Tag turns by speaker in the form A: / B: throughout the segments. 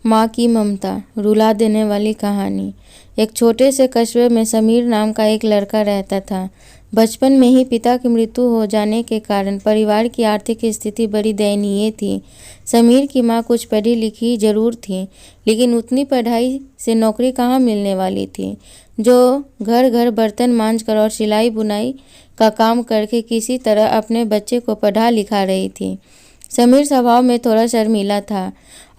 A: माँ की ममता, रुला देने वाली कहानी। एक छोटे से कस्बे में समीर नाम का एक लड़का रहता था। बचपन में ही पिता की मृत्यु हो जाने के कारण परिवार की आर्थिक स्थिति बड़ी दयनीय थी। समीर की माँ कुछ पढ़ी लिखी जरूर थी, लेकिन उतनी पढ़ाई से नौकरी कहाँ मिलने वाली थी, जो घर घर बर्तन मांजकर और सिलाई बुनाई का काम करके किसी तरह अपने बच्चे को पढ़ा लिखा रही थी। समीर स्वभाव में थोड़ा शर्मीला था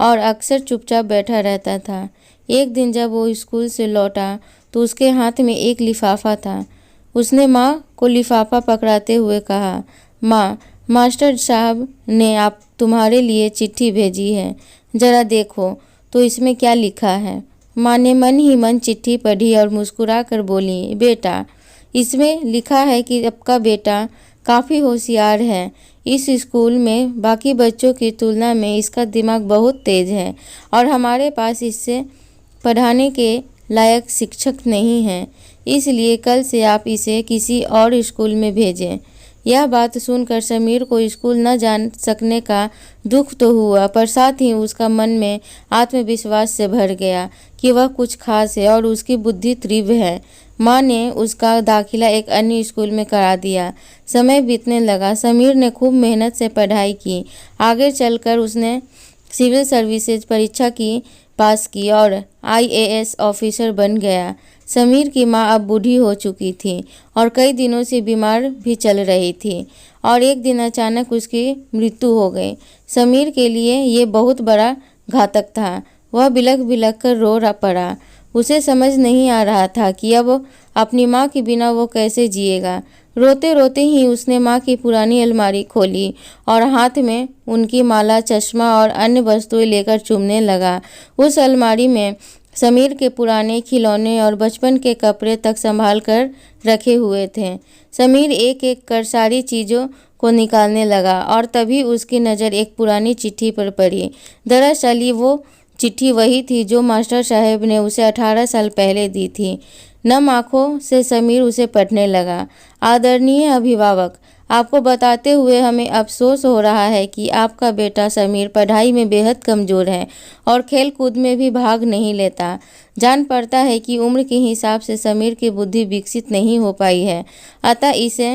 A: और अक्सर चुपचाप बैठा रहता था। एक दिन जब वो स्कूल से लौटा तो उसके हाथ में एक लिफाफा था। उसने माँ को लिफाफा पकड़ाते हुए कहा, माँ, मास्टर साहब ने आप तुम्हारे लिए चिट्ठी भेजी है, जरा देखो तो इसमें क्या लिखा है। माँ ने मन ही मन चिट्ठी पढ़ी और मुस्कुरा कर बोली, बेटा, इसमें लिखा है कि आपका बेटा काफ़ी होशियार है। इस स्कूल में बाकी बच्चों की तुलना में इसका दिमाग बहुत तेज है और हमारे पास इससे पढ़ाने के लायक शिक्षक नहीं हैं, इसलिए कल से आप इसे किसी और स्कूल में भेजें। यह बात सुनकर समीर को स्कूल न जा सकने का दुख तो हुआ, पर साथ ही उसका मन में आत्मविश्वास से भर गया कि वह कुछ खास है और उसकी बुद्धि तीव्र है। माँ ने उसका दाखिला एक अन्य स्कूल में करा दिया। समय बीतने लगा। समीर ने खूब मेहनत से पढ़ाई की। आगे चलकर उसने सिविल सर्विसेज परीक्षा की पास की और IAS ऑफिसर बन गया। समीर की माँ अब बूढ़ी हो चुकी थी और कई दिनों से बीमार भी चल रही थी और एक दिन अचानक उसकी मृत्यु हो गई। समीर के लिए ये बहुत बड़ा घातक था। वह बिलख बिलख कर रो पड़ा। उसे समझ नहीं आ रहा था कि अब अपनी माँ के बिना वो कैसे जिएगा। रोते रोते ही उसने माँ की पुरानी अलमारी खोली और हाथ में उनकी माला, चश्मा और अन्य वस्तुएं लेकर चूमने लगा। उस अलमारी में समीर के पुराने खिलौने और बचपन के कपड़े तक संभाल कर रखे हुए थे। समीर एक एक कर सारी चीज़ों को निकालने लगा और तभी उसकी नज़र एक पुरानी चिट्ठी पर पड़ी। दरअसल ये वो चिट्ठी वही थी जो मास्टर साहब ने उसे 18 साल पहले दी थी। नम आँखों से समीर उसे पढ़ने लगा। आदरणीय अभिभावक, आपको बताते हुए हमें अफसोस हो रहा है कि आपका बेटा समीर पढ़ाई में बेहद कमज़ोर है और खेल कूद में भी भाग नहीं लेता। जान पड़ता है कि उम्र के हिसाब से समीर की बुद्धि विकसित नहीं हो पाई है, अतः इसे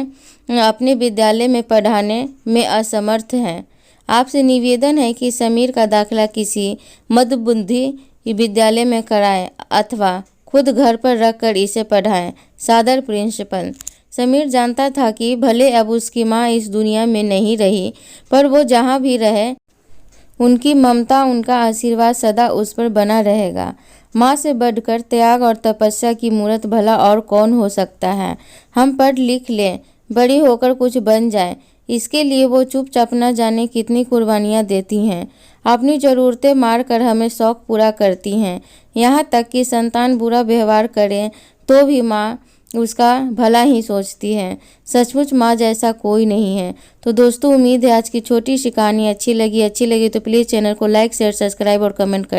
A: अपने विद्यालय में पढ़ाने में असमर्थ हैं। आपसे निवेदन है कि समीर का दाखिला किसी मध्यबुद्धि विद्यालय में कराएं अथवा खुद घर पर रखकर इसे पढ़ाएं। सादर प्रिंसिपल। समीर जानता था कि भले अब उसकी माँ इस दुनिया में नहीं रही, पर वो जहाँ भी रहे उनकी ममता, उनका आशीर्वाद सदा उस पर बना रहेगा। माँ से बढ़कर त्याग और तपस्या की मूर्त भला और कौन हो सकता है। हम पढ़ लिख लें, बड़ी होकर कुछ बन जाए, इसके लिए वो चुपचाप न जाने कितनी कुर्बानियाँ देती हैं। अपनी ज़रूरतें मार कर हमें शौक़ पूरा करती हैं। यहाँ तक कि संतान बुरा व्यवहार करे तो भी माँ उसका भला ही सोचती है। सचमुच माँ जैसा कोई नहीं है। तो दोस्तों, उम्मीद है आज की छोटी सी कहानी अच्छी लगी तो प्लीज़ चैनल को लाइक, शेयर, सब्सक्राइब और कमेंट करें।